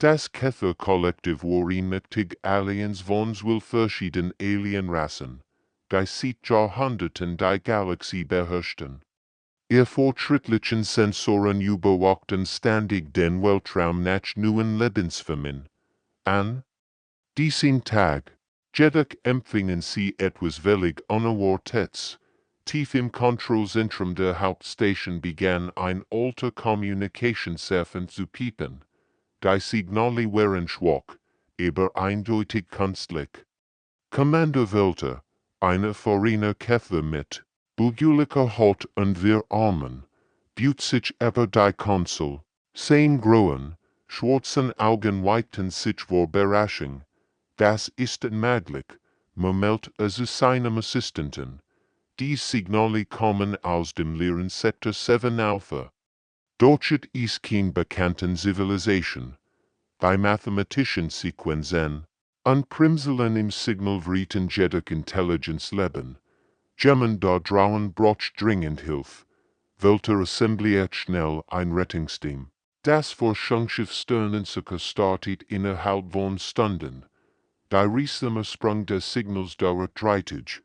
Das Käfer-Kollektiv worin mächtig Aliens von verschieden Alienrassen, die seit Jahrhunderten die Galaxie beherrschten. Ihr fortschrittlichen Sensoren überwachten ständig den Weltraum nach neuen Lebensformen. An diesem Tag, jedoch empfingen sie etwas völlig Unerwartetes. Tief im Kontrollzentrum der Hauptstation begann ein alter Kommunikationsservant zu piepen. Die Signale waren schwach, aber eindeutig künstlich. Commander Welter, eine foreigner Käfer mit bulgulicher Haut und wir Armen, bot sich über die Konsole. Seine grauen, schwarzen Augen weiten sich vor Überraschung. Das ist unmöglich, murmelte zu seinem Assistenten. Die Signale kommen aus dem leeren Sektor 7 Alpha. Dort ist kein bekannten Zivilisation. Bei mathematischen Sequenzen, und Primselen im Signal vrieten jedoch Intelligenz leben. Jemand da draußen braucht dringend Hilfe. Welter assembliert schnell ein Rettungsteam. Das Forschungsschiff Sternensuche startet innerhalb von Stunden. Die riesige Sprung des Signals dauert 30.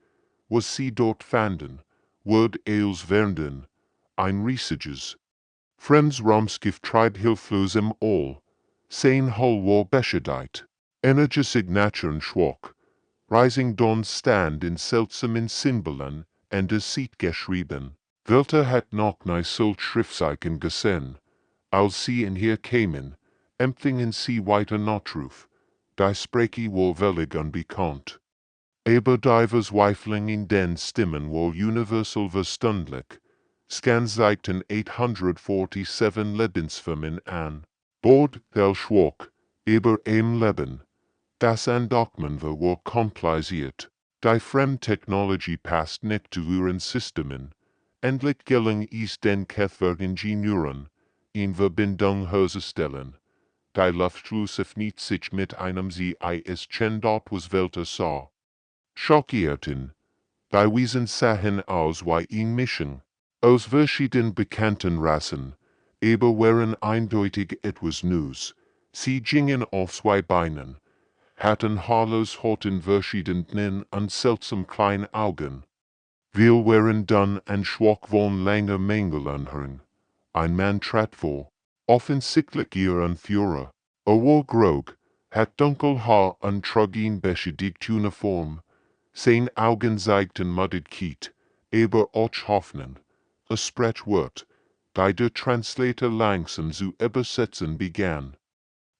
Was sie dort fanden, wird als werden, ein riesiges fremdes Raumschiff treibt hilflos im All. Sein Hull war beschädigt. Energiesignaturen schwach. Rising Dawn stand in seltsamen Symbolen, und es sieht geschrieben. Welter hat noch nie solch Schriftzeichen gesehen. Als sie in hier kamen, empfingen sie weiter Notruf. Die Sprache war völlig unbekannt. Aber die Verzweiflung in den Stimmen war universal verstandlich. Scan zeigten 847 Lebensformen an. Bord der schwach, aber im Leben. Das Andockman war kompliziert. Die Fremdtechnologie passt nicht zu ihren Systemen. Endlich gelang es den Käferingenieuren, in Verbindung herzustellen. Die Luftschluss öffnet sich mit einem CIS-Chen dort was Welter sah. Schockierten. Die Wesen sahen aus wie ein Mischung aus verschiedenen bekannten Rassen, aber waren eindeutig etwas Neues. Sie gingen auf zwei Beinen, hatten haarlos Hauten verschiedenen und seltsam kleinen Augen. Wir waren dann und schwach von langer Mängel anhören. Ein Mann trat vor, offensichtlich ihr Anführer. War grog, hat dunkel Haar und trug ein beschädigt Uniform. Seine Augen zeigten Müdigkeit, aber auch Hoffnung. Es sprach Wort, die der Translator langsam zu übersetzen begann.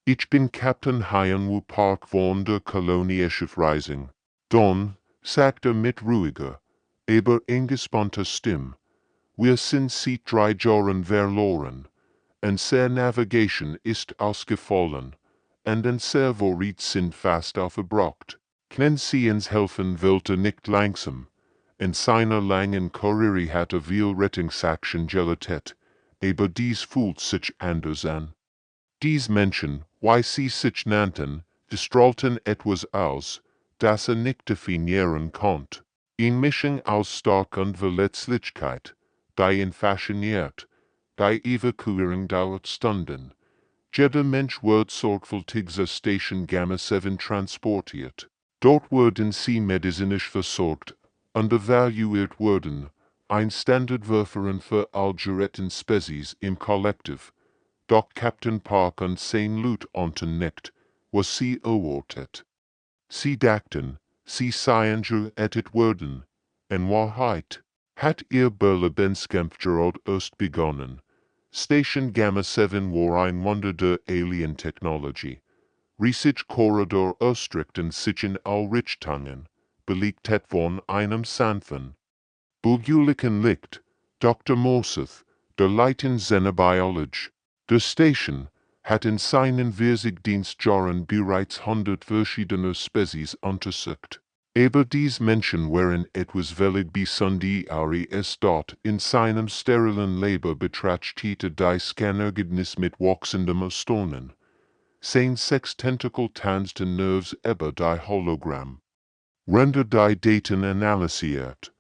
Ich bin Captain HFY Park von der Kolonieschiffreising. Don, sagte mit ruhiger, aber angespannter Stimme. Wir sind seit 3 Jahren verloren. Unsere Navigation ist ausgefallen, und unsere Vorräte sind fast aufgebraucht. Können Sie uns helfen, Welter nicht langsam. In seiner langen Karriere hatte viel Rettungsaktion geletet, aber dies fühlt sich anders an. Dies Menschen, wie sie sich nannten, strahlten etwas aus, das nicht definieren konnte. In Mischung aus Stark und Verletzlichkeit, die ihn fasziniert, die Evakuierung dauert Stunden. Jeder Mensch wird sorgfältig zur Station Gamma 7 transportiert. Dort werden sie medizinisch versorgt und evaluiert werden, ein Standardverfahren für all Spezies im Kollektiv. Doch Captain Park und sein Lut ahnten nicht, was sie erwartet. Sie dachten, sie seien gerettet worden. In Wahrheit hat ihr Überlebenskampf gerade erst begonnen. Station Gamma 7 war ein Wunder der Alien-Technologie. Riesig Korridor erstreckten sich in all Richtungen, belegt von einem sanften, bulgulichen Licht. Dr. Morseth, der Leiter seiner Biologie, der Station, hat in seinen 40 Dienstjahren bereits 100 verschiedene Spezies untersucht. Aber dies Menschen waren etwas völlig Besonderes dort in seinem sterilen Leber betrachtete die Scannergebnis mit wachsendem Erstaunen. Sein 6 Tentakel tanzten Nerves über die Hologramm. Render die Daten analysiert.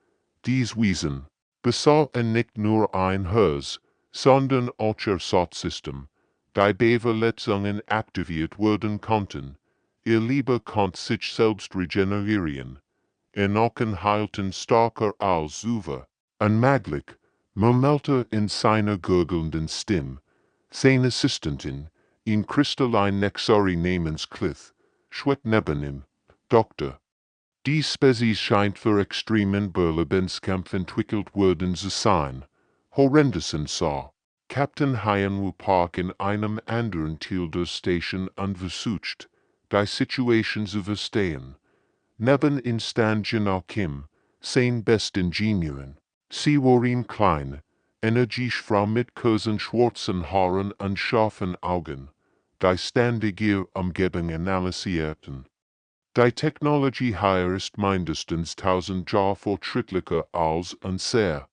Dies Wesen besaß nicht nur ein Herz, sondern auch ihr Sortsystem, die Beverletzungen aktiviert werden konnten. Ihr Leber konnte sich selbst regenerieren. Knochen heilten stärker als zuvor. Unmöglich, murmelte in seiner gurgelnden Stimme. Seine Assistentin, in kristallin Nexari namens Cliff, schwett neben ihm. Doktor. Die Spezies scheint für extremen Überlebenskampf entwickelt worden zu sein. Horrendessen sah. Captain Hyan Park in einem anderen Teil der Station und versucht, die Situation zu verstehen. Neben Instant Kim, sein Bestingenieuren. Sie waren klein, energisch Frau mit kurzen schwarzen Haaren und scharfen Augen, die ständig ihre Umgebung analysierten. Die Technologie hier ist mindestens 1000 Jahre fortschrittlicher als unsere.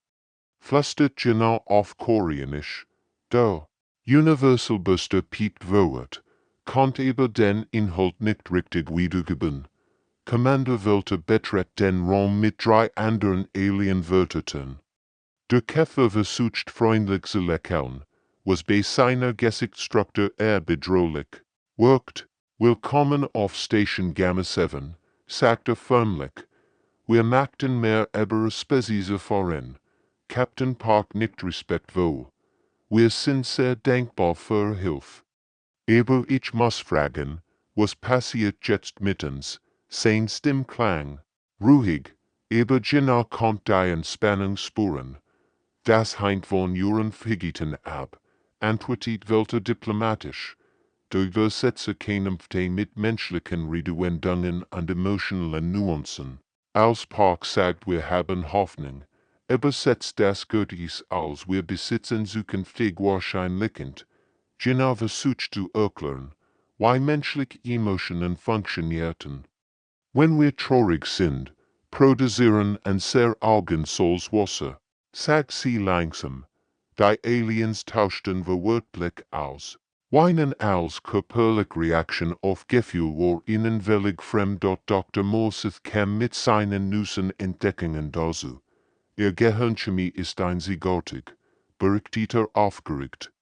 Flüstert genau auf Koreanisch. Der Universal Buster piept wird, konnte über den Inhalt nicht richtig wiedergeben. Commander wollte betret den Raum mit 3 anderen Alien-Wörtern. Der Käfer versucht freundlich zu lächeln, was bei seiner Gesichtsstruktur bedrohlich wirkt. Willkommen auf Station Gamma 7, sagte förmlich. Wir machten mehr über Spezies erfahren. Captain Park nickt respektvoll. Wir sind sehr dankbar für Hilfe. Aber ich muss fragen, was passiert jetzt mit uns? Sein Stimmklang. Ruhig, aber genau konnte die Entspannung spüren. Das hängt von Ihren Vergeten ab, antwortet Welter diplomatisch. Der Übersetzer kämpfte mit menschlichen Redewendungen und emotionalen Nuancen. Als Park sagt, wir haben Hoffnung, übersetzt das Goethes als wir besitzen zukünftig wahrscheinlichend. Genau versucht zu erklären, wie menschliche Emotionen funktionierten. Wenn wir traurig sind, produzieren unser Augen solches Wasser, sagt sie langsam. Die Aliens tauschten verwirrtlich aus. Weinen als körperliche Reaktion auf Gefühl war ihnen völlig fremd. Dr. Morseth kam mit seinen neuesten Entdeckungen dazu. Ihr Gehirnchemie ist einzigartig, berichtete aufgeregt.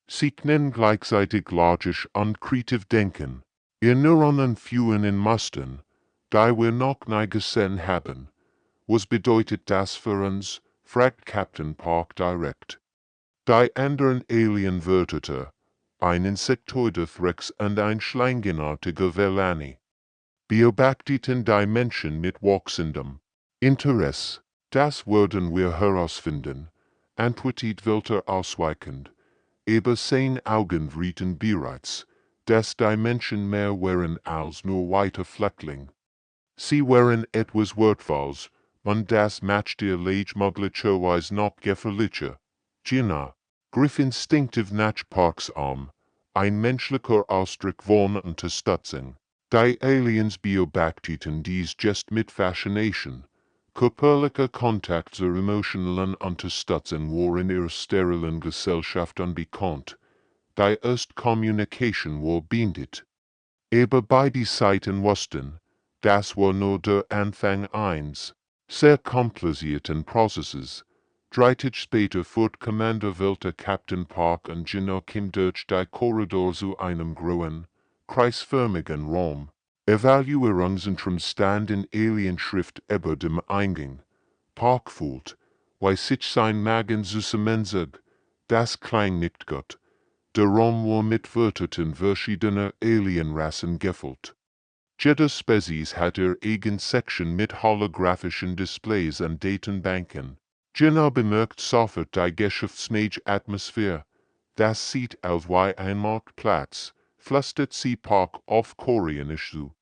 Sie können gleichzeitig logisch und kreativ denken. Ihr Neuronen führen in Mustern, die wir noch nie gesehen haben. Was bedeutet das für uns? Fragt Captain Park direkt. Die anderen Alien-Wörter, ein Insektoider Threx und ein schlangenartiger Velani. Beobachteten die Menschen mit wachsendem Interesse. Das werden wir herausfinden, antwortet Welter ausweichend. Aber sein Augen wrieten bereits, dass die Menschen mehr wären als nur weiter Flüchtling. Sie wären etwas wertvolles, und das macht ihr Lage möglicherweise noch gefährlicher. Gina griff instinktiv nach Parks Arm, ein menschlicher Ausdruck von Unterstützung. Die Aliens beobachteten dies just mit Fascination. Körperlicher Kontakt zur emotionalen Unterstützung war in ihrer sterilen Gesellschaft unbekannt. Die Erstkommunikation war beendet. Aber beide Seiten wussten, das war nur der Anfang eines sehr komplizierten Prozesses. 3 Tage später fuhrt Commander Welter Captain Park und Gino Kim durch die Korridor zu einem großen, kreisförmigen Raum. Evaluierungszentrum stand in Alienschrift über dem Eingang. Park fühlt, wie sich sein Magen zusammenzog. Das klang nicht gut. Der Raum war mit Wörtern verschiedener Alienrassen gefüllt. Jede Spezies hat ihre eigene Section mit holographischen Displays und Datenbanken. Gina bemerkt sofort die geschäftsmäßige Atmosphäre. Das sieht aus wie ein Marktplatz, flüstert sie Park auf Koreanisch zu.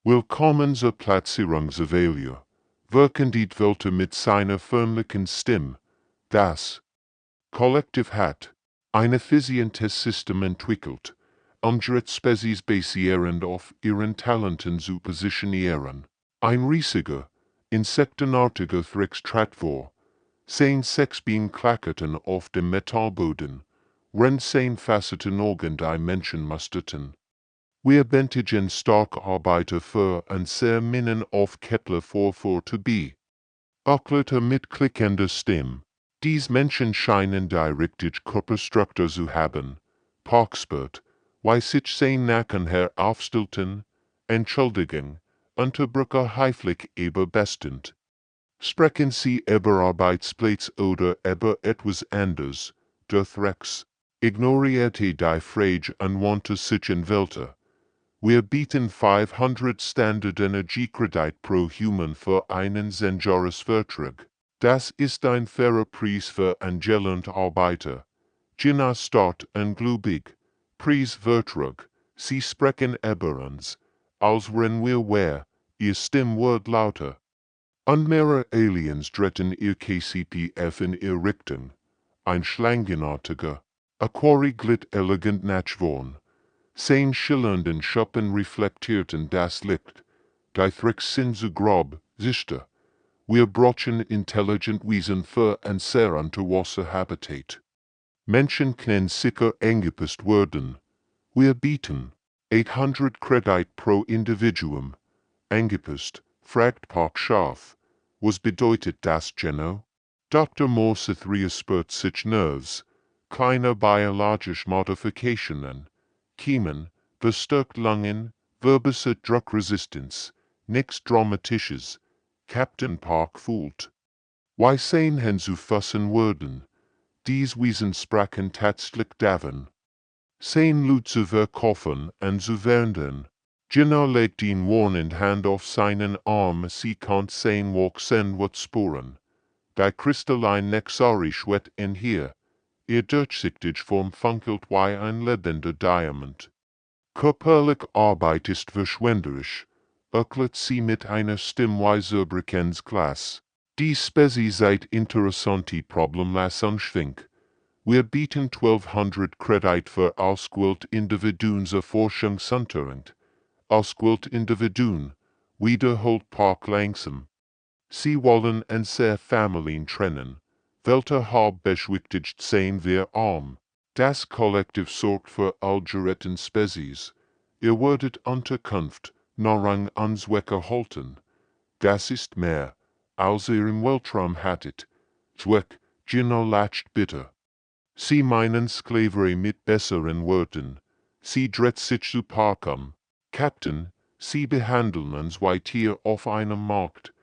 Willkommen zur Platzierungsavalie, verkündet Welter mit seiner förmlichen Stimme. Das Kollektiv hat ein effizientes System entwickelt, ihre Spezies basierend auf ihren Talenten zu positionieren. Ein riesiger, insektenartiger Threx trat vor. Sein Sechsbein klackerten auf dem Metallboden, während sein Facetten Organ die Menschen musterten. Wir benötigen starke Arbeiter für und sehr Minen auf Kepler 4 to be. Erklärte mit klickender Stimme. Dies Menschen scheinen die richtige Körperstruktur zu haben. Parkspurt, wie sich sein nachher aufstellten, entschuldigen, Unterbrücker heiflich eber bestend. Sprechen Sie über Arbeitsplatz oder über etwas anders, durch Rex. Ignorierte die Frage unwandte sich in Welter. Wir bieten 500 Standard Energiekredit pro Human für einen Senjahresvertrag. Das ist ein fairer Preis für angelernte Arbeiter. Jena Start ungläubig. Preisvertrag. Sie sprechen über uns, als wenn wir wer, Ihr Stimmwort lauter. Unmehrere Aliens dritten ihr KCPF in ihr Richtung. Ein schlangenartiger, Aquari glitt elegant nachworn. Sein schillernden Schuppen reflektierten das Licht. Die Tricks sind so grob, sicher. Wir brauchen intelligent Wesen für ein sehr unterwasser Habitat. Menschen können sicher angepasst werden. Wir bieten 800 Credit pro Individuum. Angepasst, fragt Park scharf. Was bedeutet das genau? Dr. Morse spürt sich Nerves, kleine biologische Modifikationen, Kiemen, verstärkt Lungen, verbise Druckresistenz, nichts Dramatisches. Captain Park fühlt. Wie sein hen zu fassen werden? Dies Wesen sprachen tatsächlich davon. Sein Lud zu verkaufen und zu werden. Genau legt ihn warnend Hand auf seinen Arm, sie kann sein Walksen wat sporen. Die Kristalline Nexari schwet in hier. Ihr durchsichtig Form funkelt wie ein lebender Diamant. Körperlich Arbeit ist verschwenderisch. Erklärt sie mit einer Stimme wie Zerbrikens Glas. Die Spezie seid interessanti Problemlassung schwink. Wir bieten 1200 Credit für ausgewählte Individuen zur Forschungsunterricht. Ausgewählte Individuen, wiederholt Park langsam. Sie wollen en sehr Familien trennen. Welcher hauptbeschwichtigt sein wir arm. Das Kollektiv sorgt für algeretten Spezies. Ihr werdet Unterkunft, Nahrung Answecke halten. Das ist mehr, als ihr im Weltraum hattet. Zweck, genau lacht bitte. Sie meinen Sklaverei mit besseren Worten. Sie dreht sich zu Parkum. Captain, Sie behandeln uns wie Tier auf einem Markt.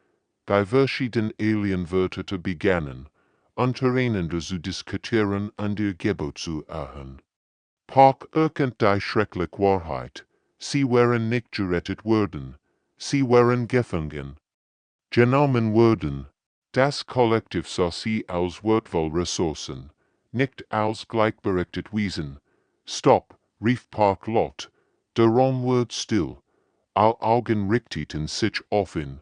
Die verschiedenen Alienwörter zu beginnen, untereinander zu diskutieren und ihr Gebot zu erhören. Park erkennt die schreckliche Wahrheit. Sie wären nicht gerettet worden. Sie wären gefangen. Genommen worden. Das Kollektiv sah sie als wertvolle Ressourcen, nicht als gleichberechtigt Wesen. Stopp, rief Park laut. Der Raum wird still. All Augen richteten sich auf ihn.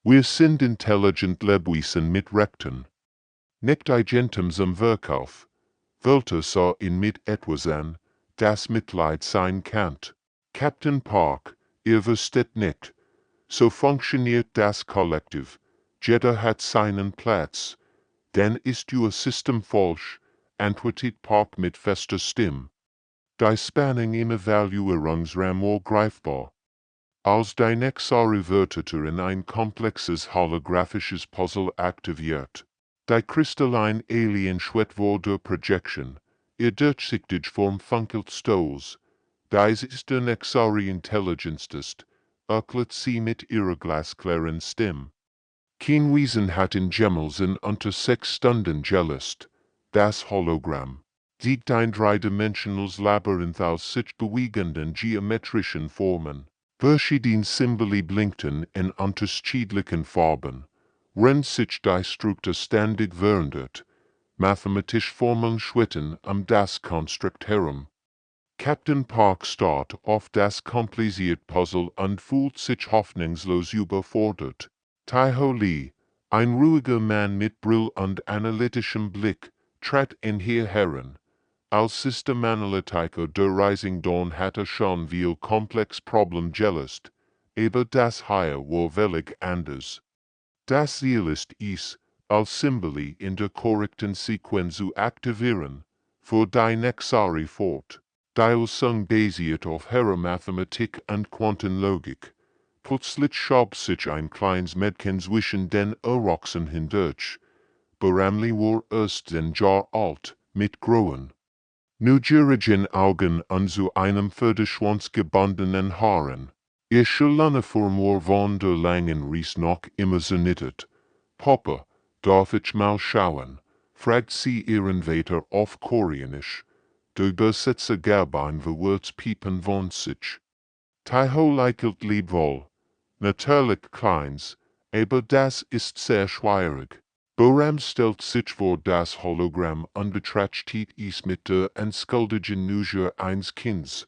Wir sind intelligent Lebewesen mit Rechten. Nicht Agentem zum Verkauf. Welter sah ihn mit etwas an, das Mitleid sein kann. Captain Park, ihr versteht nicht. So funktioniert das Kollektiv. Jeder hat seinen Platz. Denn ist Ihr System falsch, antwortet Park mit fester Stimme. Die Spannung im Evaluierungsraum greifbar. Als die Nexari-Wörter in ein komplexes holographisches Puzzle aktiviert. Die kristalline Alien schwet wurde Projection. Ihr durchsichtig Form funkelt Stoß. Dies ist der Nexari Intelligenz ist, erklärt sie mit ihrer glasklaren Stimme. Kein Wesen hat in Gemmels in unter 6 Stunden gelöst. Das Hologramm liegt ein dreidimensionales Labyrinth aus sich bewegenden geometrischen Formen. Verschiedene Symbole blinkten in unterschiedlichen Farben, wenn sich die Struktur ständig verändert. Mathematische Formeln schwitten das Konstrukt herum. Captain Park starrt auf das komplizierte Puzzle und fühlt sich hoffnungslos überfordert. Taiho Lee, ein ruhiger Mann mit Brill und analytischem Blick, trat in hier heran. Als Systemanalytiker der Rising Dawn hatte schon viel komplex Problem gelöst, aber das hier war völlig anders. Das Ziel ist es, als Symbole in der korrekten Sequenz zu aktivieren, für die Nexari fort. Die Lösung basiert auf herer Mathematik und Quantenlogik. Plötzlich schob sich ein kleines Mädchen zwischen den Erwachsenen hindurch. Beramli war erst ein Jahr alt, mit Grauen. Neugierige Augen an zu einem Pferdeschwanz gebundenen Haaren. Ihr Schulane vor von der langen Ries noch immer knittet. Papa, darf ich mal schauen? Fragt sie ihren Vater auf Koreanisch. Der Übersetzer gab ein Words piepen von sich. Taiho likelt lieb wohl. Natürlich kleins, aber das ist sehr schwierig. Boram stellt sich vor das Hologramm und betrachtet es mit der entschuldigen Neugier eines Kinds.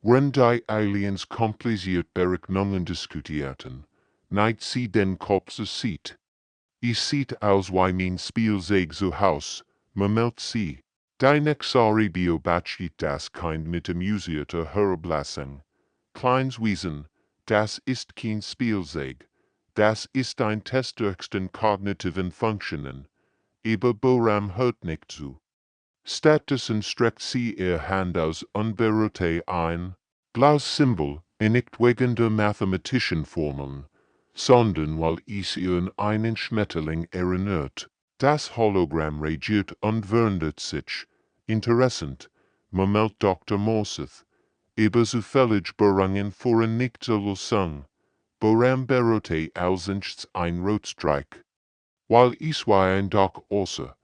Wenn die Aliens kompliziert Berechnungen diskutierten, neigt sie den Kopf so sieht. Es sieht aus wie mein Spielzeug zu Haus, murmelt sie. Die Nexari beobachtet das Kind mit amusierter Herablassung. Kleines Wesen, das ist kein Spielzeug. Das ist ein Test höchsten kognitiven Funktionen. Aber Boram hört nicht zu. Stattdessen streckt sie ihr Hand aus und berührte ein blaues Symbol, nicht wegen der mathematischen Formeln, sondern weil es ihr an einen Schmetterling erinnert. Das Hologramm reagiert und wundert sich. Interessant, murmelt Dr. Morseth. Aber zufällig berangen voren nicht zur Lösung. Boram berührte ausnchts ein Rotstreik. Weil es war ein Dach außer,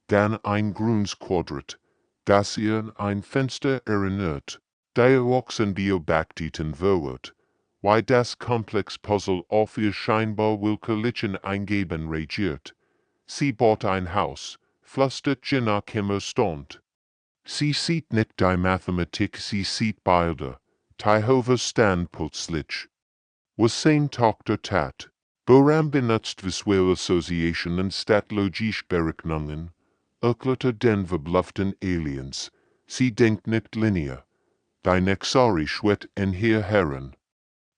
dann ein grünes Quadrat, das ihr an ein Fenster erinnert. Der Ochsen beobachteten wird, wie das Komplex-Puzzle auf ihr scheinbar willkürlichen Eingeben reagiert. Sie baut ein Haus, flüstert je nach stund. Sie sieht nicht die Mathematik, sie sieht Bilder. Taiho verstand plötzlich. Was sein Tochter tat. Boram benutzt Visual Association anstatt logisch Berechnungen. Erklärte den verblufften Aliens. Sie denkt nicht linear. Die Nexari schwett in ihr Herren.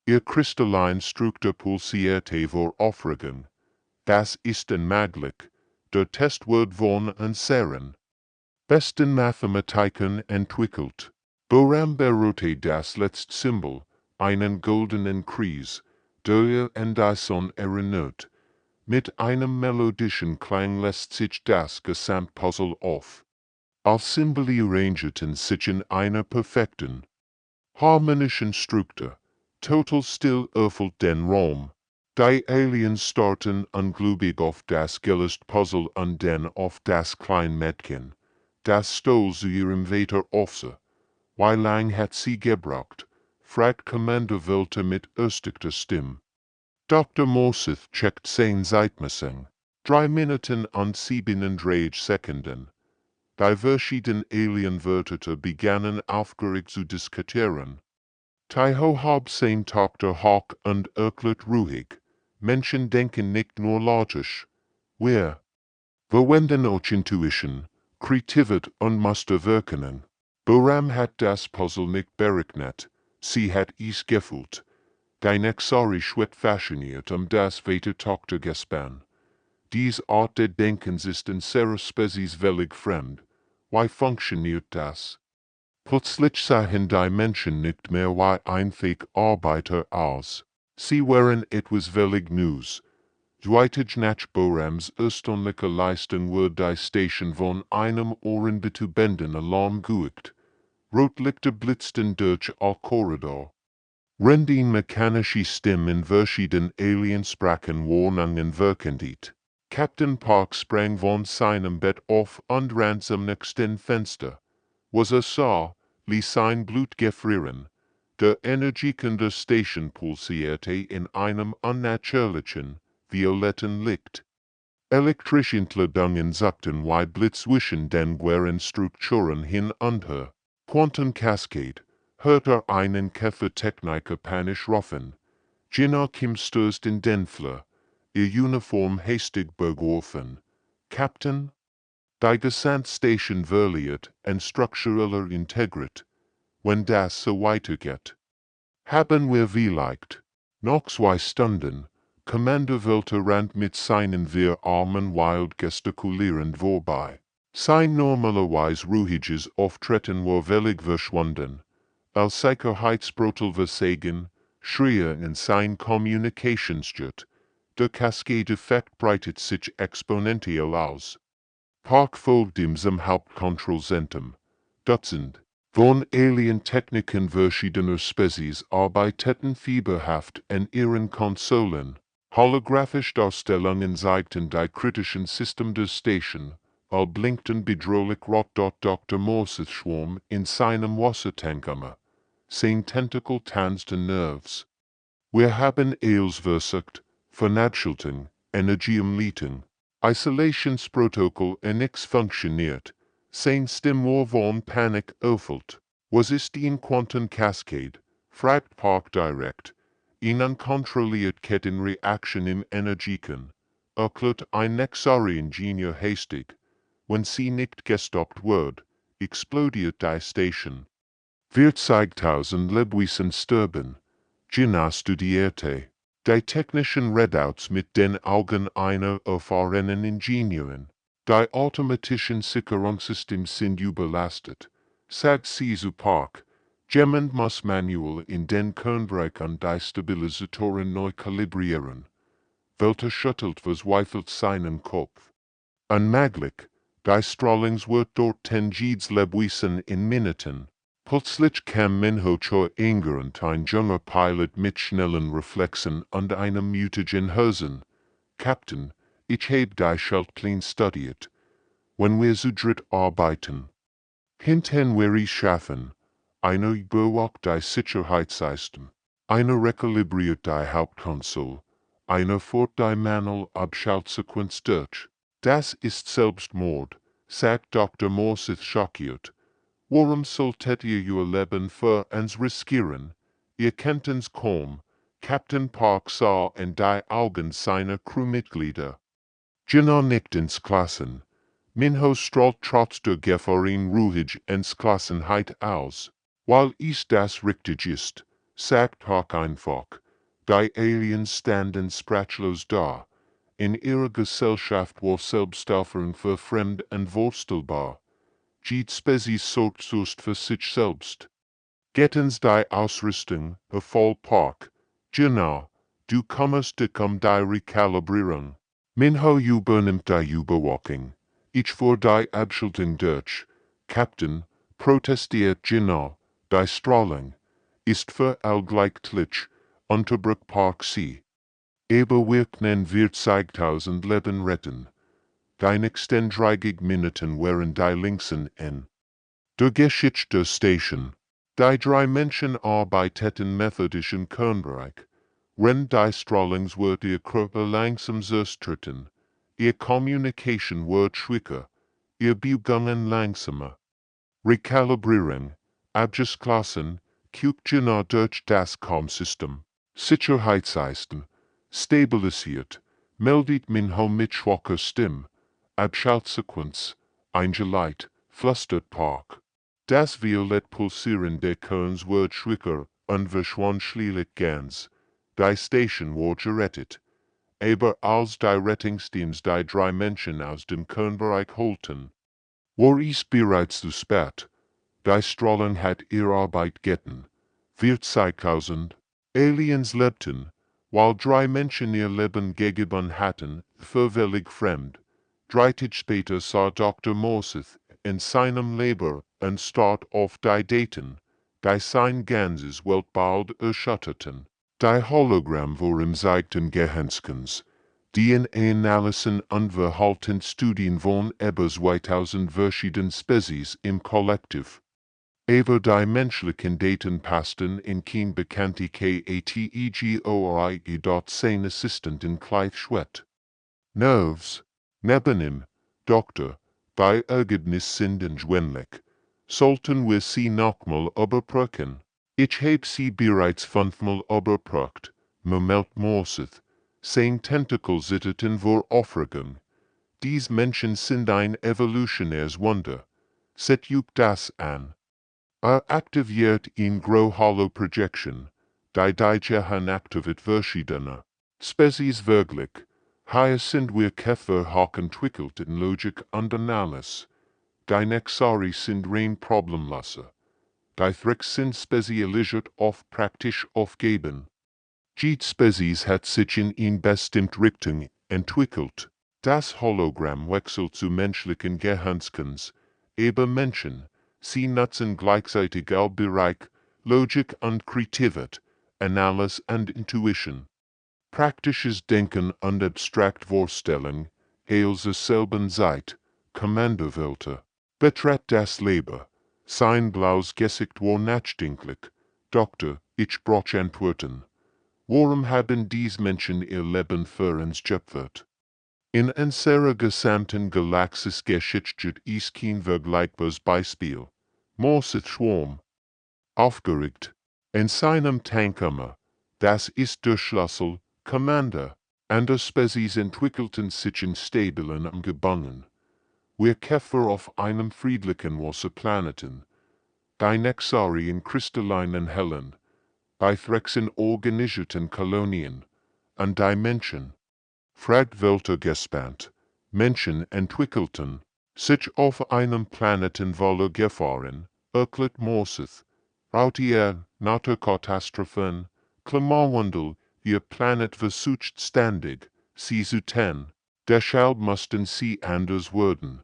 Ihr kristallin Struktur pulsierte vor Aufregung. Das ist unmöglich. Der Testwort von en Seren. Besten Mathematiken entwickelt. Boram berührte das letzte Symbol, einen goldenen Kreis, der an die Sonne erinnert. Mit einem melodischen Klang lässt sich das Gesamtpuzzle auf. Als Symbole arrangierten sich in einer perfekten, harmonischen Struktur. Total still erfüllt den Raum. Die Aliens starten ungläubig auf das Gelöst-Puzzle und dann auf das kleine Mädchen. Das stohl zu ihrem Vater Officer. Wie lang hat sie gebraucht? Fragt Commander Welter mit erstigter Stimme. Dr. Morseth checkt sein Zeitmessung. 3 Minuten und 37 Sekunden. Die verschiedenen Alienwörter begannen aufgeregt zu diskutieren. Taiho hab sein Tochter Hawk und erklärt ruhig. Menschen denken nicht nur logisch. Wir verwenden auch Intuition, Kreativität und Musterwirkungen. Boram hat das Puzzle nicht berechnet, sie hat es gefühlt. Die Nexari schwett fasziniert das Vater-Tochter gespann. Dies Art des Denkens ist in seiner Spezies völlig fremd. Wie funktioniert das? Plötzlich sahen die Menschen nicht mehr wie einfach Arbeiter aus. Sie waren etwas völlig Neues. Zweitig nach Borams erstaunlicher Leistung wurde die Station von einem ohrenbetäubenden Alarm geweckt. Rotlichter blitzten durch all Korridor. Rendien mechanische Stimmen in verschiedenen Aliensprachen Warnungen wirkend. Captain Park sprang von seinem Bett auf und ran zum nächsten Fenster. Was sah, ließ sein Blut gefrieren. Der Energiekan der Station pulsierte in einem unnatürlichen, violetten Licht. Elektrische Entladungen sagten wie Blitz zwischen den Strukturen hin und her. Quantencascade, hörte einen Käfertechniker panisch rufen. Gina Kim stößt in den Flur, ihr Uniform hastig beworfen. Captain? Die Gesamtstation verliert an struktureller Integrität, wenn das so weitergeht. Haben wir vielleicht, noch 2 Stunden, Commander Welter rannt mit seinen 4 Armen wild gestikulierend vorbei. Sein normalerweise ruhiges Auftreten war völlig verschwunden. Als Sicherheitsprottelversagen, schrie in sein Kommunikationsjet. Der Cascade-Effekt breitet sich exponentiell aus. Park folgt ihm zum Hauptkontrollzentrum. Dutzend von Alien-Techniken verschiedener Spezies arbeiteten fieberhaft an ihren Konsolen. Holographische Darstellungen zeigten die kritischen Systeme der Station, blinkten bedrohlich rot. Dr. Morses Schwarm in seinem Wassertank sein Tentakel tanzten Nerves. Wir haben alles versucht, Vernatscheltung, Energieumleitung, Isolationsprotokoll nix funktioniert, sein Stimmor von Panik erfüllt. Was ist ein Quantencascade? Fragt Park direkt. Ein unkontrolliert Kettenreaction im Energieken. Erklärt ein Nexari-Ingenieur hastig. Wenn sie nicht gestoppt wird, explodiert die Station. Wir zeigtausend Lebewesen sterben. Gina studierte die technischen Readouts mit den Augen einer erfahrenen Ingenieurin. Die automatischen Sicherungssystems sind überlastet, sagt sie zu Park. Jemand muss manuell in den Kernbereich an die Stabilisatoren neu kalibrieren. Welter schüttelt verzweifelt seinen Kopf. Unmöglich, die Strahlung wird dort tangiert Lebewesen in Minuten. Plötzlich kam Minho zur Eingerund ein junger Pilot mit schnellen Reflexen und einem mutigen Hosen. Captain, ich habe die Schaltplan studiert. Wenn wir zu dritt arbeiten, hinten wir es schaffen. Einer überwacht die Sicherheitssystem. Einer rekalibriert die Hauptkonsole. Einer führt die Manual-Abschaltsequenz durch. Das ist Selbstmord, sagt Dr. Morses schockiert. Warum solltet ihr Leben für uns riskieren? Ihr kennt uns kaum. Captain Park sah in die Augen seiner Crewmitglieder. Gina nickt ins Klassen. Minho strahlt trotz der Gefährin ruhig ins Klassenheit aus. Weil es das richtig ist, sagt Park einfach. Die Aliens standen sprachlos da. In ihrer Gesellschaft war Selbstaufführung für fremd unvorstellbar. Jede Spezies sorgt zuerst für sich selbst. Gettens die Ausrüstung, voll Park. Genau, du kommst dich die Rekalibrierung. Minho übernimmt die Überwachung. Ich für die Abschaltung durch. Captain, protestiert Genau, die Strahlung ist für allgleichgültig, unterbricht Park sie. Aber wir können 40.000 Leben retten. Die nächsten 30 Minuten wären die längsten in der Geschichte der Station. Die drei Menschen arbeiteten methodisch im Kernbereich. Wenn die Strahlung wird ihr Körper langsam zerstritten. Ihr Communication wird schwächer. Ihr Bewegungen langsamer. Rekalibrierung, abgeschlossen, guckt Gina durch das Com-System. Sicherheitssystem, stabilisiert, meldet Minho mit schwacher Stimme. Abschaltsequenz, eingeleitet, flüstert Park. Das violett pulsierende Kerns wird schwächer und verschwand schließlich ganz. Die Station wurde gerettet. Aber als die Rettungsteams die drei Menschen aus dem Kernbereich holten, war es bereits zu spät. Die Strahlung hat ihre Arbeit getan. 40.000 Aliens lebten, weil drei Menschen ihr Leben gegeben hatten, völlig fremd. 3 Tage später sah Dr. Morses in seinem Labor einen Start auf die Daten, die sein ganzes Weltbild erschütterten. Die Hologramm waren zeigten Gehirnskans, DNA-Analysen und Verhaltensstudien von über 2000 verschiedenen Spezies im Kollektiv. Aber die menschlichen Daten passten in kein bekannte Kategorien. Sein Assistenten gleich schwett. Nerves, neben ihm, Doktor, die Ergebnis sind entschwendlich. Sollten wir sie nochmal überprüfen? Ich habe sie bereits 5-mal überprüft, murmelt Morses. Sein Tentakel zitterten vor Aufregung. Dies Menschen sind ein evolutionäres Wunder. Seht euch das an. Aktiviert in Grow-Hollow-Projection, die Gehirn aktiviert verschiedene Spezies wirklich. Hier sind wir Käfer hochentwickelt in Logik und Analyse. Die Nexari sind rein problemloser. Die Tricks sind spezialisiert auf praktisch aufgeben. Jede Spezies hat sich in bestimmte Richtung entwickelt. Das Hologramm wechselt zu menschlichen Gehirnskans, aber Menschen sie nutzen gleichzeitig auch Bereich, Logik und Kreativität, Analyse und Intuition. Praktisches Denken und abstrakt Vorstellung, heil zur selben Zeit, Kommandowörter. Betret das Leben, sein blaues Gesicht war nachdenklich, Doktor, ich brauch Antworten. Warum haben dies Menschen ihr Leben für uns geopfert? In unserer gesamten Galaxis Geschichte ist kein vergleichbares Beispiel. Morset Schwarm. Aufgeregt. In seinem Tankkammer. Das ist der Schlüssel, Commander. Andere Spezies entwickelten sich in stabilen Umgebungen. Wir Käfer auf einem friedlichen Wasserplaneten. Die Nexari in kristallinen Hellen. Bei Threx in organisierten Kolonien. Und die Menschen. Fragt Welter gespannt. Menschen entwickelten sich auf einem Planeten voller Gefahren, erklärt Morset. Rautier, Naturkatastrophen, Klimawandel, ihr Planet versucht ständig, sie zu tun. Deshalb mussten sie anders werden.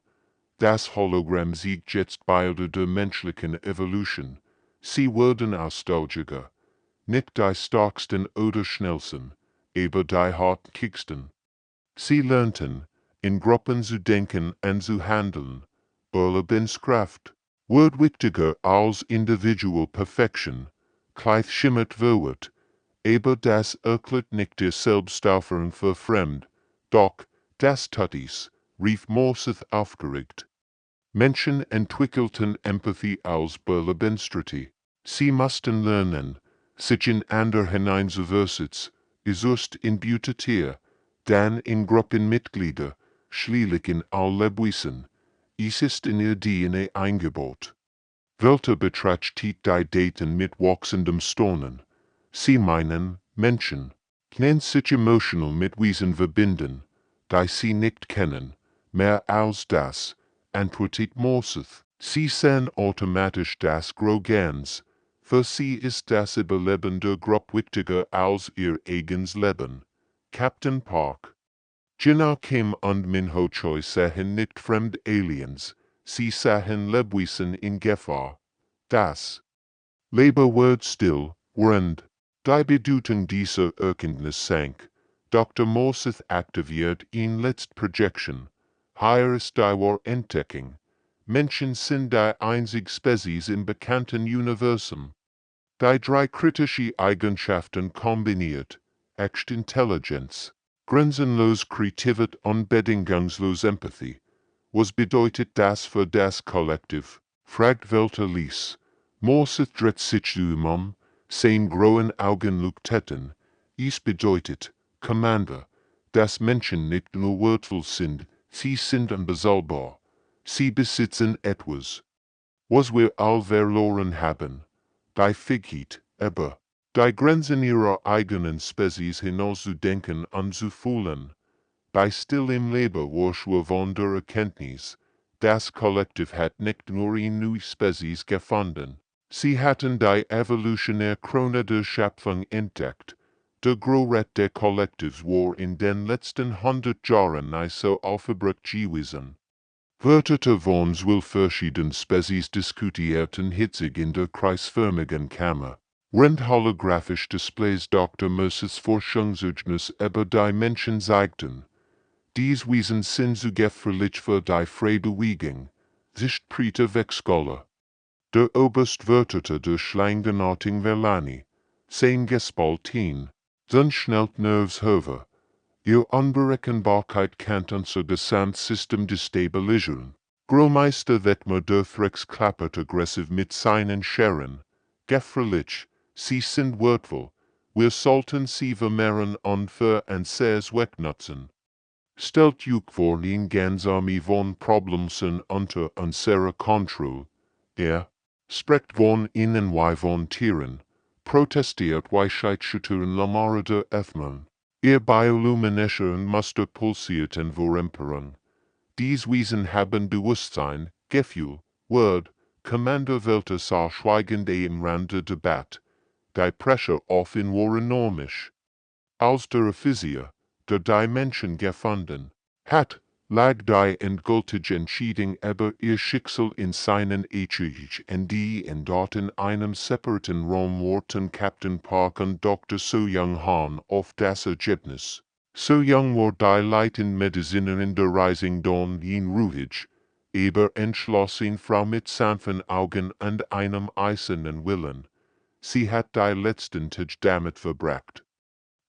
Das Hologramm siegt jetzt Bilder der menschlichen Evolution. Sie werden nostalgischer. Nicht die starksten oder schnellsten, aber die hartnäckigsten. Sie lernten, in Gruppen zu denken und zu handeln. Überlebenskraft wird wichtiger als individual Perfection. Gleich schimmert wird, aber das erklärt nicht der Selbstauffahrung für fremd. Doch, das Tuttis, rief Morset aufgeregt. Menschen entwickelten Empathie als Überlebensstrategie. Sie mussten lernen, sich in andere hineinzuversetzen, zuerst in Beutetier, dann in Gruppenmitglieder, schließlich in all Lebewesen. Es ist in ihr DNA eingebaut. Welter betrachtet die Daten mit wachsendem Staunen. Sie meinen, Menschen können sich emotional mit Wesen verbinden, die sie nicht kennen. Mehr als das, antwortet Morset. Sie sehen automatisch das Grogans. Für sie ist das Überleben der Gruppe wichtiger als ihr eigenes Leben. Captain Park. Genau Kim und Minho Choi sahen nicht fremd Aliens, sie sahen Lebewesen in Gefahr. Das Leben wird still, während die Bedeutung dieser Erkenntnis sank. Dr. Morset aktiviert in letzter Projection. Hier ist die wahre Entdeckung. Menschen sind die einzige Spezies im bekannten Universum. Die drei kritische Eigenschaften kombiniert. Echt Intelligenz, grenzenlos Kreativität und bedingungslos Empathie. Was bedeutet das für das Kollektiv? Fragt Welter Lies. Morset dreht sich sein grauen Augen leuchteten. Es bedeutet, Commander, dass Menschen nicht nur wertvoll sind, sie sind unbezahlbar. Sie besitzen etwas, was wir all verloren haben. Die Fähigkeit, aber die Grenzen ihrer eigenen Spezies hinaus zu denken und zu fühlen. Bei stillem Leben war von der Erkenntnis, das Kollektiv hat nicht nur eine neue Spezies gefunden. Sie hatten die evolutionäre Krone der Schöpfung entdeckt. Der Großteil der Kollektivs war in den letzten 100 Jahren nicht so aufgebracht gewesen. Wörter von verschiedenen Spezies diskutierten hitzig in der kreisförmigen Kammer. Während holographisch Displays Dr. Mersets Forschungsergebnis über die Menschen zeigten. Dies Wesen sind zu gefährlich für die Freibewegung, sich Priete Wegskolle. Der Oberst wörterte der Schlangenarting Verlani, sein Gespaltin, dann schnellt Nerves höher. Ihr Unberechenbarkeit kann unser Gesamtsystem destabilisieren. Großmeister Wettmer der Threx klappert aggressiv mit seinen Scheren. Gefährlich, sie sind wertvoll. Wir sollten sie vermehren und für ein Sees wegnutzen. Stellt euch vor, eine ganze Armee von Problemen unter unserer Kontrolle. Spricht von ihnen wie von Tieren. Protestiert wie Scheitschüttern Lamara der Ethnon. Ihr bioluminescher und Muster pulsierten Voremperung. Dies Wesen haben Bewusstsein, Gefühl, Word, Commander Welter sah schweigende im Rand der Debatte. Die Pressure auf ihn war enormisch. Als der Physik, der die Menschen gefunden hat, lag die endgültig entschieden über ihr Schicksal in seinen HFY und dort in einem separaten Raum warten Captain Park und Dr. So-Young Han auf das Ergebnis. So-Young war die Leiten Medizinerin der Rising Dawn ihn ruhig, aber entschlossen Frau mit sanften Augen und einem eisernen Willen. Sie hat die letzten Tag damit verbracht,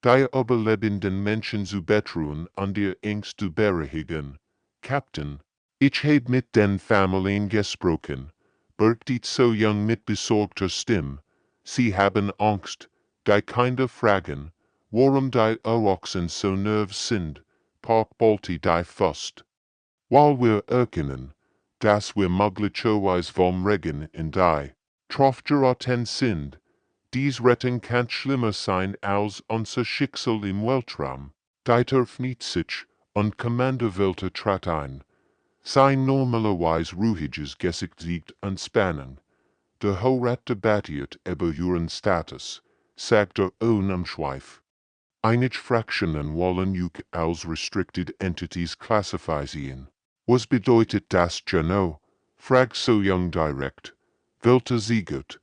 die überlebenden Menschen zu betreuen und ihr Angst zu beruhigen. Captain, ich heb mit den Familien gesprochen, berichtet So-Young mit besorgter Stimme. Sie haben Angst, die Kinder fragen, warum die Erwachsenen so nervös sind, Park ballte die Faust. Weil wir erkennen, dass wir möglicherweise vom Regen in die Trophäe geraten sind. Dies Retten kann schlimmer sein als unser Schicksal im Weltraum. Dieter fniet sich und Commander Welter trat ein. Sein normalerweise ruhiges Gesicht siegt an Spannung. Der Hochrat debattiert über ihren Status, sagt unumschweif. Einige Fraktionen wollen juk als restricted entities klassifizieren. Was bedeutet das genau? Fragt So-Young direkt. Welter siegert.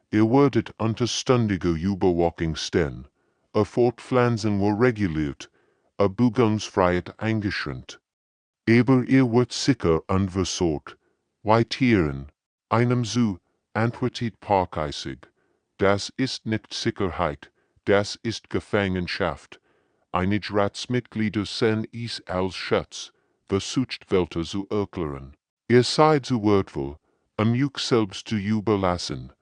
Ihr werdet unter ständiger Überwachung stehen. Fortpflanzung war reguliert, Bewegungsfreiheit eingeschränkt. Aber ihr wird sicher und versorgt. Weitieren. Einem zu, antwortet Park eisig. Das ist nicht Sicherheit, das ist Gefangenschaft. Einige Ratsmitglieder sehen es als Schutz, versucht Welter zu erklären. Ihr seid zu wertvoll, juk selbst zu überlassen.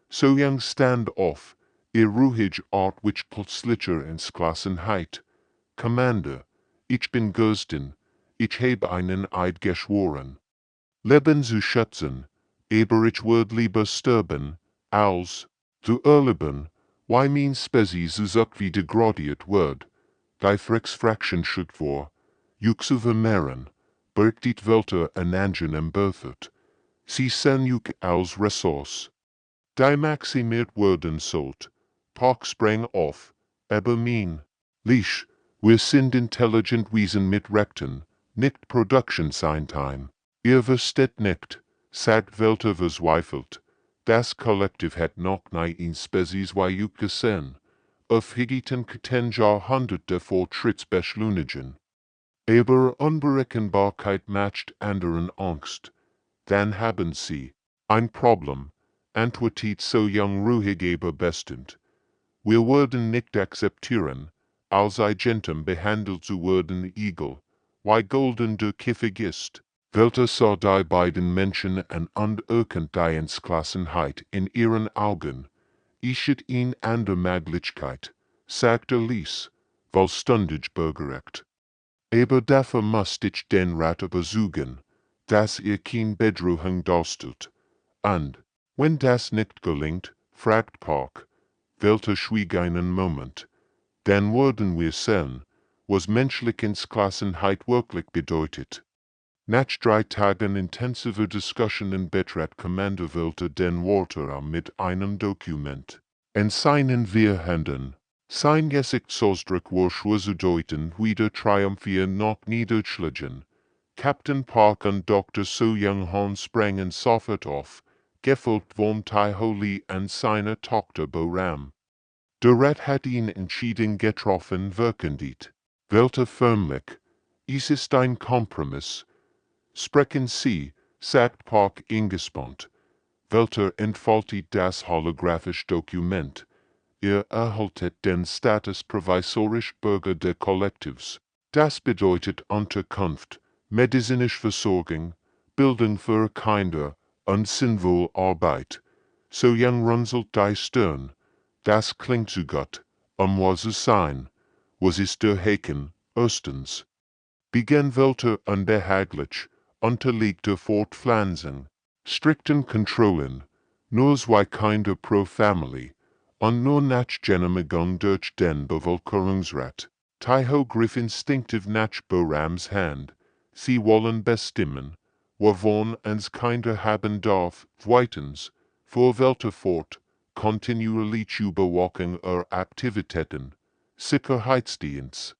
So-Young stand auf, ihr ruhig Art which plötzlicher Entschlossenheit. Commander, ich bin Göstin, ich habe einen Eid geschworen. Leben zu schützen, aber ich würd lieber sterben, als zu erleben, why mein Spezies so wie degradiert wird. Die Frexfraction schritt vor, juk zu vermehren, berichtet Welter an angenehm Berthert. Sie sehen juk als Ressource. Die maximiert werden sollt. Park sprang auf, aber mein Lisch, wir sind intelligent Wesen mit Rechten, nicht Production Time. Ihr versteht nicht, sagt Welter verzweifelt. Das Kollektiv hat noch nie ein Spezies wie juk gesehen. Aufhegiten keten Jahrhunderte Fortschrittsbeschleunigen. Aber Unberechenbarkeit matcht anderen Angst. Dann haben sie ein Problem, antwortet So-Young ruhig aber bestend. Wir werden nicht akzeptieren, als Agentem behandelt zu werden egal, wie golden der Käfig ist. Welter sah die beiden Menschen an und erkennt die Entschlossenheit in ihren Augen. Ischet ihn an der Möglichkeit, sagte Lies, vollständig bürgerrecht. Aber dafür müsst ich den Rat übersuchen, dass ihr kein Bedrohung darstellt. Und, wenn das nicht gelingt, fragt Park, Welter schwieg einen Moment. Dann würden wir sehen, was menschliche Entschlossenheit wirklich bedeutet. Nach 3 Tagen intensiver Diskussionen betrat Commander Welter den Weltraum mit einem Dokument. In seinen Händen. Sein Gesichtsausdruck war schwer zu deuten, weder triumphieren noch niederschlagen. Captain Park und Dr. So-Young Han sprangen sofort auf, gefolgt von Tai-Ho Lee und seiner Tochter Bo-Ram. Der Rat hat ihn entschieden getroffen wirkendit. Welter förmlich. Es ist ein Kompromiss. Sprechen Sie, sagt Park ingespannt. Welter entfaltet das holographische Dokument. Ihr erhaltet den Status provisorisch Bürger des Kollektivs. Das bedeutet Unterkunft, medizinische Versorgung, Bildung für Kinder und sinnvolle Arbeit. So-Young runzelt die Stirn. Das klingt zu gut, was zu sein. Was ist der Haken? Erstens. Begann Welter unbehaglich, unterliegte Fortpflanzung, strikten Kontrollen, nur 2 Kinder pro Familie, und nur nach Genehmigung durch den Bevölkerungsrat. Tai-Ho griff instinktiv nach Bo-Rams Hand. Sie wollen bestimmen, wovon uns Kinder haben darf. Zweitens, fuhr Welter fort, kontinuierliche Überwachung Aktivitäten, Sicherheitsdienst.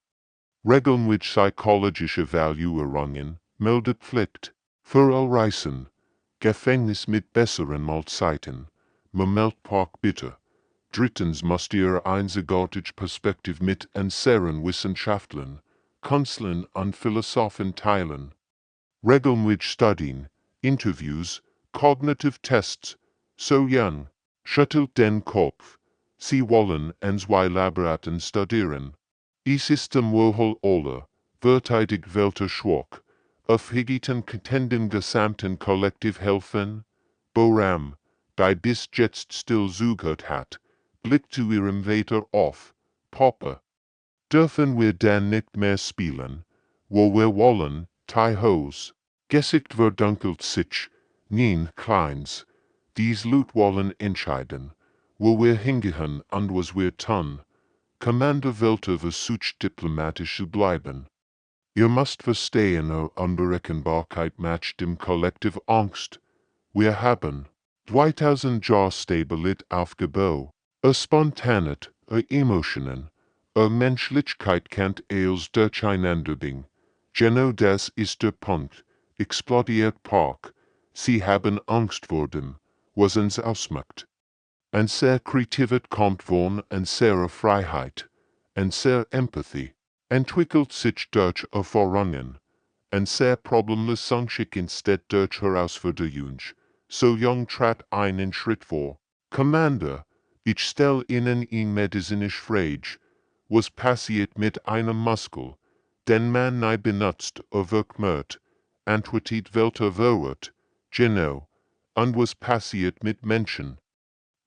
Regeln which psychologische Value errungen, meldet Pflicht, Verallreißen, Gefängnis mit besseren Mahlzeiten, Meldpark bitte. Drittens musst ihr einzigartige Perspektiv mit unseren Wissenschaftlern, Künstlern und Philosophen teilen. Regeln which studien, Interviews, Cognitive Tests, so young, schüttelt den Kopf, sie wollen enzweilabraten studieren. System wohl alle, verteidigt welter schwach, aufhegiten contendem gesamten Kollektiv helfen, Boram, die bis jetzt still zugehört hat, blickt zu ihrem Vater auf, Papa. Dürfen wir dann nicht mehr spielen, wo wir wollen, tie hos, Gesicht verdunkelt sich, nien kleins, dies Lut wollen entscheiden, wo wir hingehen und was wir tun. Commander Welter versucht diplomatisch zu bleiben. Ihr müsst verstehen, Unberechenbarkeit matcht dem Kollektiv Angst. Wir haben 2000 Jahre Stabilität aufgebaut. Spontanet, Emotionen, Menschlichkeit kennt als Durcheinanderbring. Genau das ist der Punkt. Explodiert Park. Sie haben Angst vor dem, was uns ausmacht. Ein sehr Kreativität kommt von einer Freiheit, eine sehr Empathie, entwickelt sich durch Erfahrungen, ein sehr Problemlösungsgeschick instead durch Herausforderung. So jung trat einen Schritt vor. Commander, ich stell Ihnen medizinisch Frage, was passiert mit einem Muskel, den man nie benutzt wirkt, antwortet Welter Verwirrt, genau, und was passiert mit Menschen?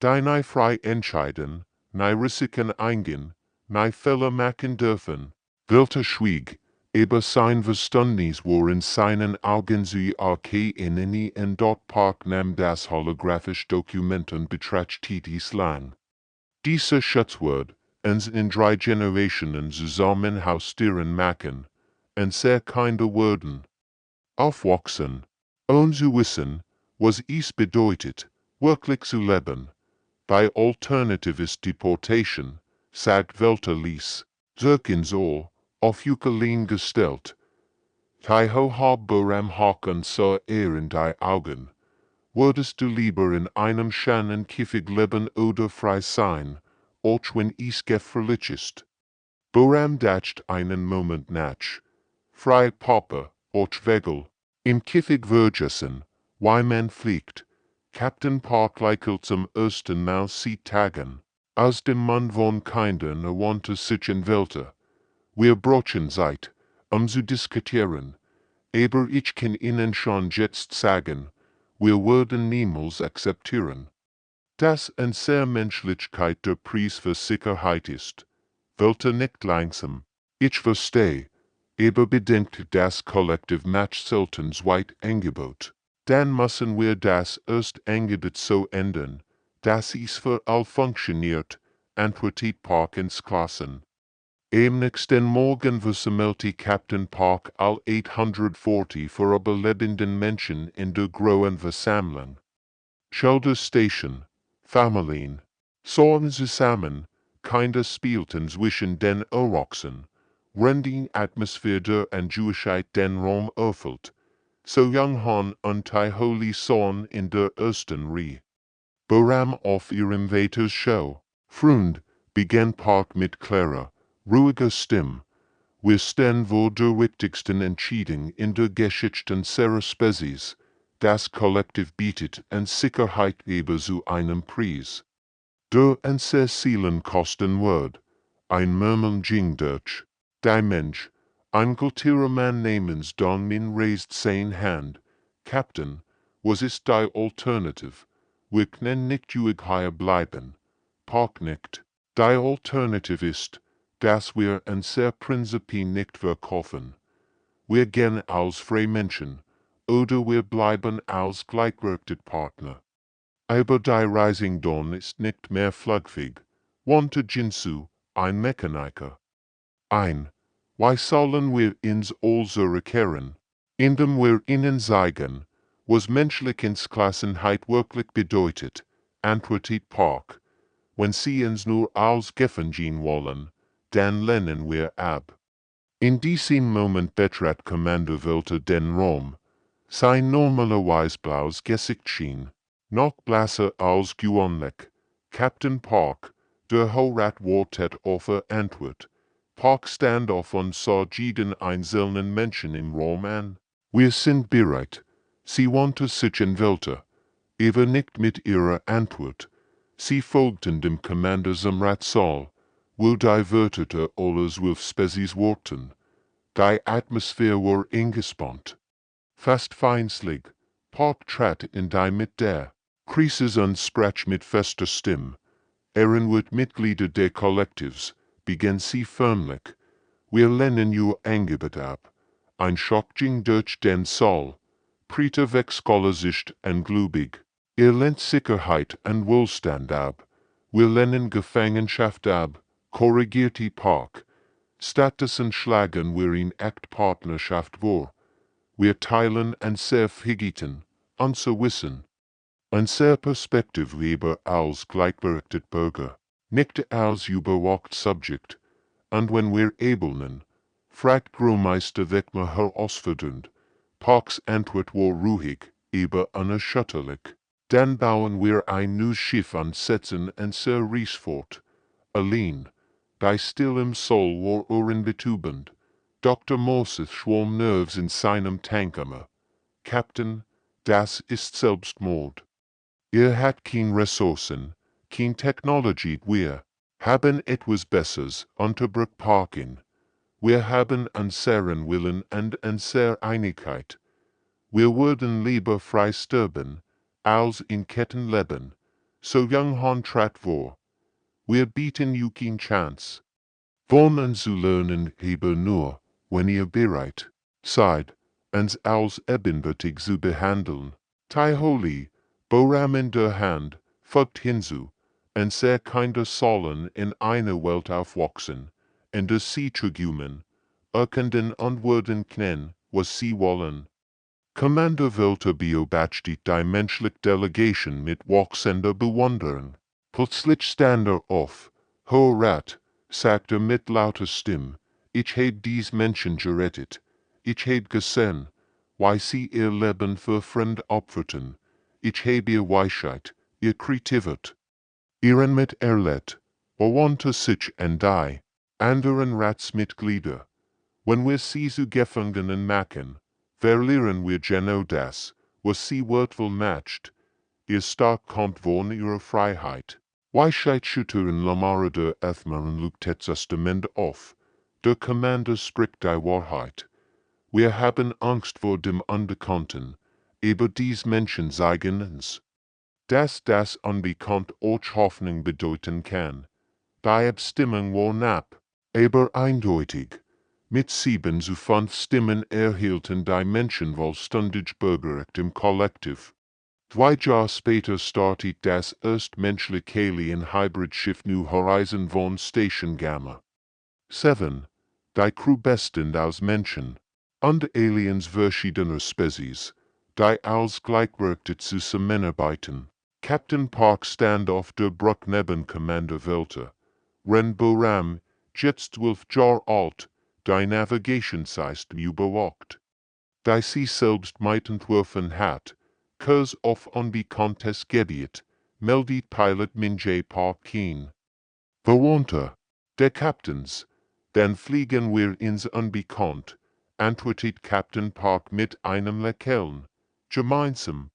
Die nie frei entscheiden, nie Risiken eingehen, nie Fehler machen dürfen. Welter schwieg, aber sein Verständnis war in seinen Augen so arg und dort Park nahm das holographisch Dokument und betrachtete es lang. Dieser Schutzwort, uns in 3 Generationen zusammen haustieren machen, und sehr kinder Worten. Aufwachsen, ohne zu wissen, was es bedeutet, wirklich zu leben. Die Alternative ist Deportation, sagt Welter ließ, sich ins Ohr, auf Ukulelen gestellt. Die Hohab Boram Haken sah in die Augen. Würdest du lieber in einem schönen Kiffig leben oder frei sein, als wenn es gefährlich ist? Boram dacht einen Moment nach. Frei Papa, och Wegel, im Kiffig Vergessen, wie man fliegt. Captain Park lächelt zum ersten Mal seit Tagen. Aus dem Mund von Kindern erwandte sich in Welter. Wir brauchen Zeit, zu diskutieren. Aber ich kann Ihnen schon jetzt sagen, wir werden niemals akzeptieren. Dass unsere Menschlichkeit der Preis für Sicherheit ist. Welter nicht langsam. Ich verstehe. Aber bedenkt das Kollektiv macht selten zweit Angebot. Dann müssen wir das erst Angebot so ändern, dass es für all funktioniert, antwortet Park ins Klassen. Am nächsten Morgen versammelte Captain Park all 840 überlebenden Menschen in der großen Versammlung. Schilder Station, Familien, sorgen zusammen, Kinder spielten zwischen den Erwachsenen, die Atmosphäre der Anjewigkeit den Raum erfüllt. So young Han und die Holy Son in der ersten Reihe. Boram auf ihrem Vaters Show. Freund, begann Park mit klarer, ruhiger Stimme. Wir stehen vor der wichtigsten Entscheidung in der Geschichte unserer Spezies. Das Kollektiv bietet an Sicherheit über zu einem Preis. Der unser Seelen kosten wird. Ein Murmeln ging durch. Der Mensch, ein kulturer Mann namens Don Min raised seine Hand. Captain, was ist die Alternative? Wir können nicht ruhig hier bleiben. Park nickt. Die Alternative ist, dass wir unser Prinzipien nicht verkaufen. Wir gehen als Freimenschen, oder wir bleiben als gleichwertige Partner. Aber die Reisung Don ist nicht mehr flugfähig. Wandte Jinsu, ein Mechaniker. Why sollen wir ins All zurückkehren, indem wir ihnen zeigen, was Menschlichkeitsgelassenheit wirklich bedeutet, antwortet Park. Wenn sie uns nur als Gefangen wollen, dann lehnen wir ab. In diesem Moment betrat Commander Welter den Raum. Sein normalerweise blaues Gesicht schien noch blasser als gewöhnlich. Captain Park, der Horat wartet auf Antwort. Park stand auf und sah jeden einzelnen Menschen im Raum an. Wir sind bereit. Sie wandte sich an Welter. Aber nicht mit ihrer Antwort. Sie folgten dem Commander zum Ratssaal, wo die Wörter alles auf Spezies worten. Die Atmosphäre war eingespannt. Fast feinslig. Park trat in die mit der Krisis und sprach mit fester Stimme. Wird Mitglieder der Kollektivs, begann sie förmlich. Wir lehnen ihr Angebot ab. Ein Schock ging durch den Saal. Prieter Wechskollersicht und Glubig. Ihr lehnt Sicherheit und Wohlstand ab. Wir lehnen Gefangenschaft ab, korrigierte Park. Stattdessen schlagen wir in Aktpartnerschaft vor. Wir teilen unser Vergeten, unser Wissen, unser Perspektivleber als gleichberechtigte Bürger, nicht als überwacht Subjekt. Und wenn wir ebelnen, fragt Großmeister Weckmer herausfordernd. Parks Antwort war ruhig, aber unerschütterlich. Dann bauen wir ein neues Schiff und setzen unser Reis fort. Allein, die Still im Soul war ohrenbetäubend. Dr. Moses schwamm Nerves in seinem Tankhammer. Captain, das ist Selbstmord. Hat kein Ressourcen, kein Technologie, wir haben etwas Besseres, unterbrach Parkin. Wir haben unseren Willen und unsere Einigkeit. Wir würden lieber frei sterben, als in Ketten leben. So Young Han trat vor. Wir bieten you kein Chance. Wollen zu lernen, aber nur, wenn ihr bereit seid, uns als ebenbürtig zu behandeln. Tai Holi, Boram in der Hand, folgt hinzu, und sehr Kinder sollen in einer Welt aufwachsen, in der sie Tragümen, erkennen und werden können, was sie wollen. Commander Welter beobachtet die menschliche Delegation mit wachsender Bewunderung. Plötzlich stand auf. Hoher Rat, sagte mit lauter Stimme, ich habe dies Menschen gerettet. Ich habe gesehen, wie sie ihr Leben für Fremd opferten. Ich habe ihr Weisheit, ihr Kreativität, ihren mit erlebt, bewandte sich an die anderen Ratsmitglieder. Wenn wir sie zu Gefangenen machen, verlieren wir genau das, was sie wertvoll macht. Ihr Stark kommt von ihrer Freiheit. Weisheit schüttern Lamara der Ethmeren lugt Testament auf. Der Commander spricht die Wahrheit. Wir haben Angst vor dem Unbekannten, aber dies Menschen zeigen uns, dass das Unbekannt auch Hoffnung bedeuten kann. Die Abstimmung war knapp, aber eindeutig. Mit 7 zu 5 Stimmen erhielten die Menschen vollständig Bürgerrecht im Kollektiv. 2 Jahre später startet das erste menschliche Alien-Hybrid-Schiff New Horizon von Station Gamma. 7. Die Crew bestehend aus Menschen und Aliens verschiedener Spezies, die als gleichberechtigt zusammenarbeiten. Captain Park stand auf der Brücke neben Commander Welter. Ren Boram, jetzt 12 Jahre alt, die Navigationssystem überwacht. Die sie selbst mitentworfen hat, Kurs auf unbekanntes Gebiet, meldet Pilot Minjay Parkin. Verwandter, der Captains, dann fliegen wir ins Unbekannt, antwortet Captain Park mit einem Lächeln. Gemeinsam,